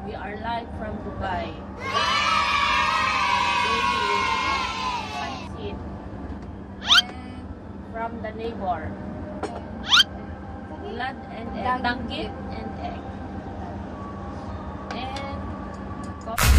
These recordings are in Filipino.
We are live from Dubai. Pansit. And from the neighbor. Blood and egg. Danggit and egg. And coffee.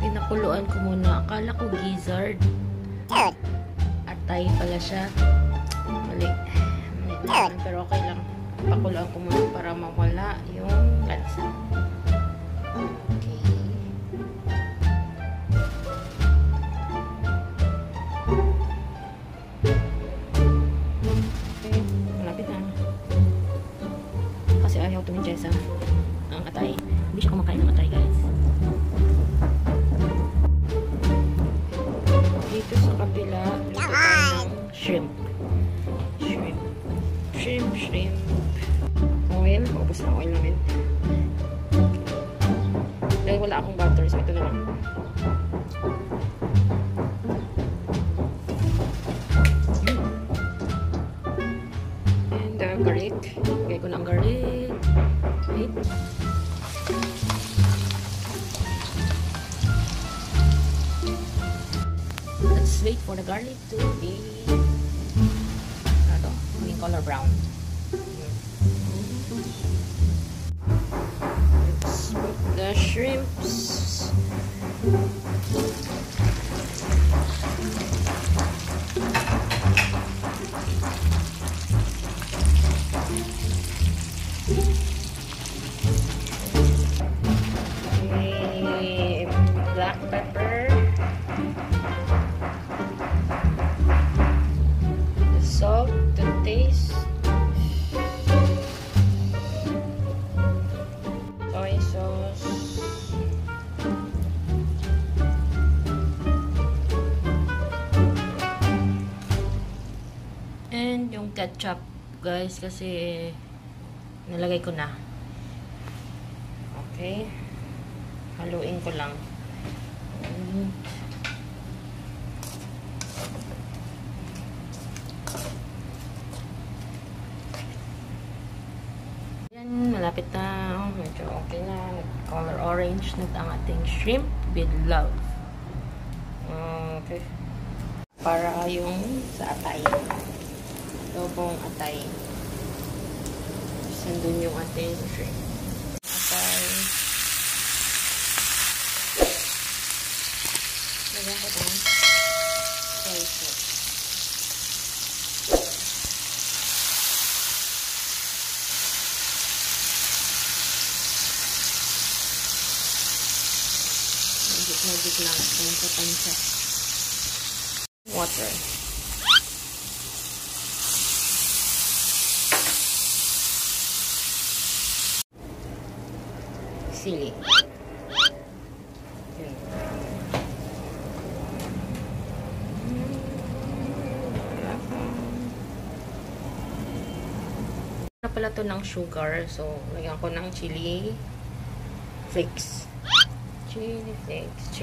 Pinakuluan ko muna. Akala ko gizzard. Atay pala siya. Mali. Pero okay lang. Pakuluan ko muna para mawala yung lansa. Okay. Malapit na. Kasi ayaw tumingin sa ang atay. Hindi siya kumakain ng atay, guys. Dito sa kabila, luto tayo ng shrimp. Shrimp. Oil. Ubus na oil namin. Dahil wala akong butter, so ito na lang. And garlic. Lagay ko ng garlic. Wait. Let's wait for the garlic to be color brown. Let's put the shrimps. Okay, black pepper. Salt to taste. Soy sauce. And yung ketchup, guys, kasi nalagay ko na. Okay. Haluin ko lang. Malapit na. Medyo okay na. Color orange na ang ating shrimp with love. Okay. Para yung sa atay. Lobong atay. Sandun yung ating shrimp. Atay. Lagyan ko ng soy sauce. Magic lang. Tansya. Water. Sili. Yun. Na pala to ng sugar. So, lagyan ko ng chili flakes. Chili flakes.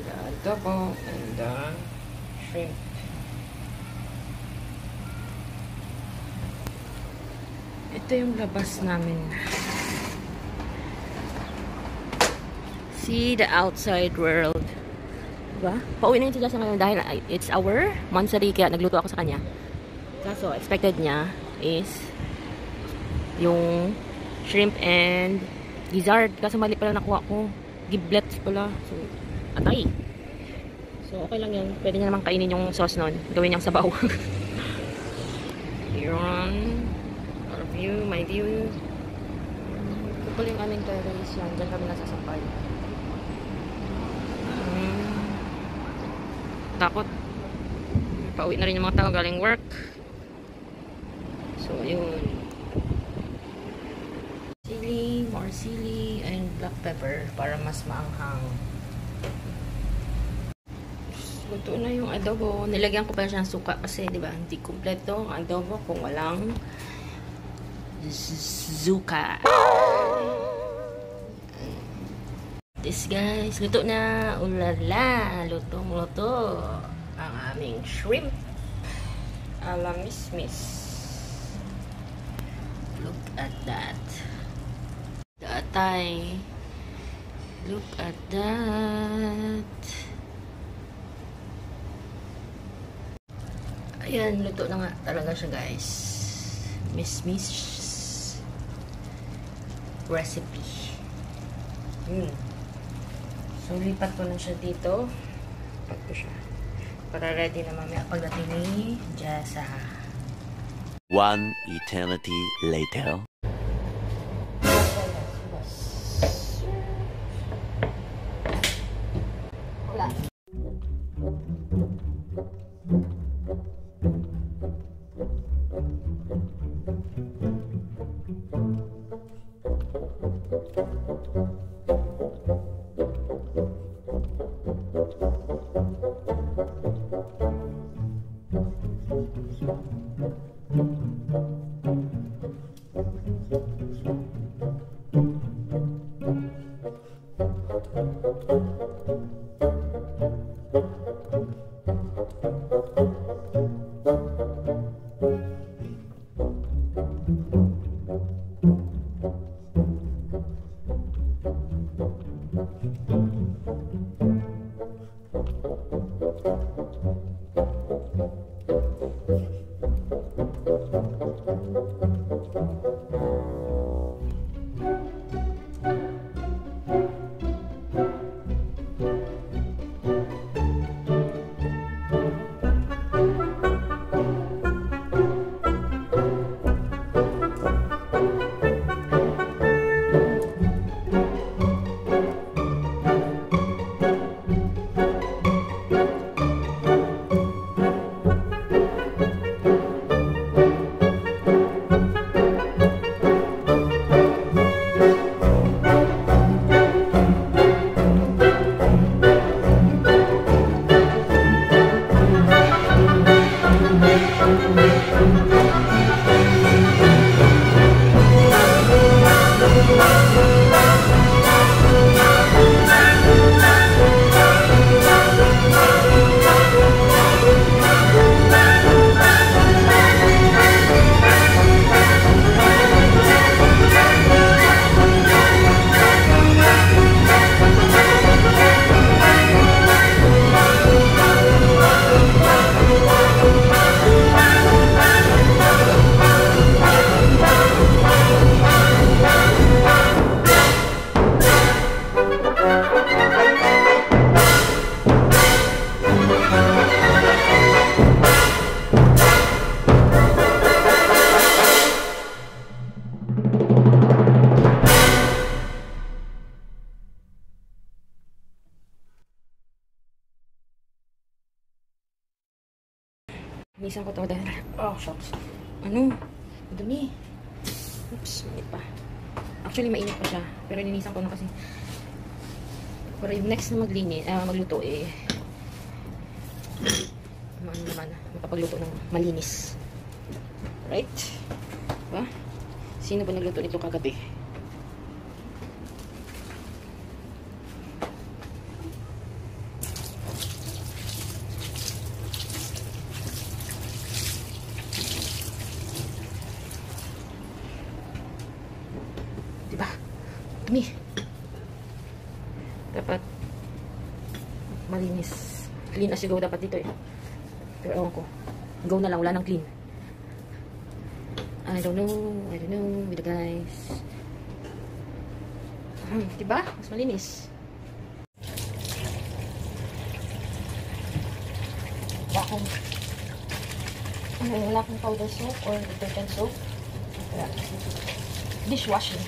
The adobo and the shrimp. Ito yung labas namin. See the outside world. Diba? Pauwi na yung si Jasa ngayon dahil it's our monthsary, kaya nagluto ako sa kanya. Kaso, expected niya is yung shrimp and gizzard. Kaso mali pala nakuha ko. Giblets pala. So, atay. So, okay lang yan. Pwede niya naman kainin yung sauce nun. Gawin niyang sabaw. Yun. Our view, my view. Ito pala yung aming terrace yan. Diyan kami nasasampay. Takot. Pauwi na rin yung mga tao galing work. So, yun. Sili, more sili, and black pepper para mas maanghang. Luto na yung adobo. Nilagyan ko pa siya ng suka kasi, di ba, hindi kumpleto ang adobo kung walang zuka. This guys, luto na. Ulala, lutong-luto ang aming shrimp ala miss. Look at that. The atay. Look at that. Ayan, luto na nga talaga siya guys. Miss recipe. So, lipat ko na siya dito. Lipat ko siya. Para ready na mamaya pagdating ni Jasa. One eternity later. Wala. Nisan ko ito dahil, oh, shucks. Ano? Dumi. Oops, mainit pa. Actually, mainit pa siya. Pero ninisan ko na kasi. Pero yung next na magluto, ano naman, makapagluto ng malinis. Right? Diba? Sino ba nagluto nito kagabi? Dumi. Dapat malinis. Clean as you go dapat dito eh. Pero ewan ko. Go na lang, wala nang clean. I don't know with the guys. Diba? Mas malinis. Wala akong powder soap or detergent soap. Dishwashing.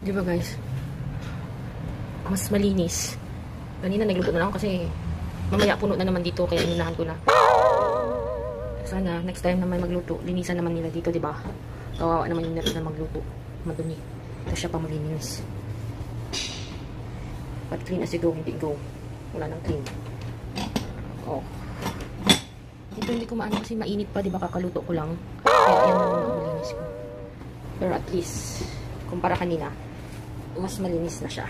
Diba guys? Mas malinis. Kanina nagluto na lang kasi mamaya puno na naman dito kaya inunahan ko na. Sana next time na may magluto, linisan naman nila dito, diba? Kawawa naman yung na magluto. Madumi. Tapos siya pa maglinis. But clean as you go, hindi go. Wala nang clean. Oh. Dito hindi ko maano kasi mainit pa, diba? Kakaluto ko lang. Kaya yan naman ang malinis ko. Pero at least, kumpara kanina, mas malinis na siya.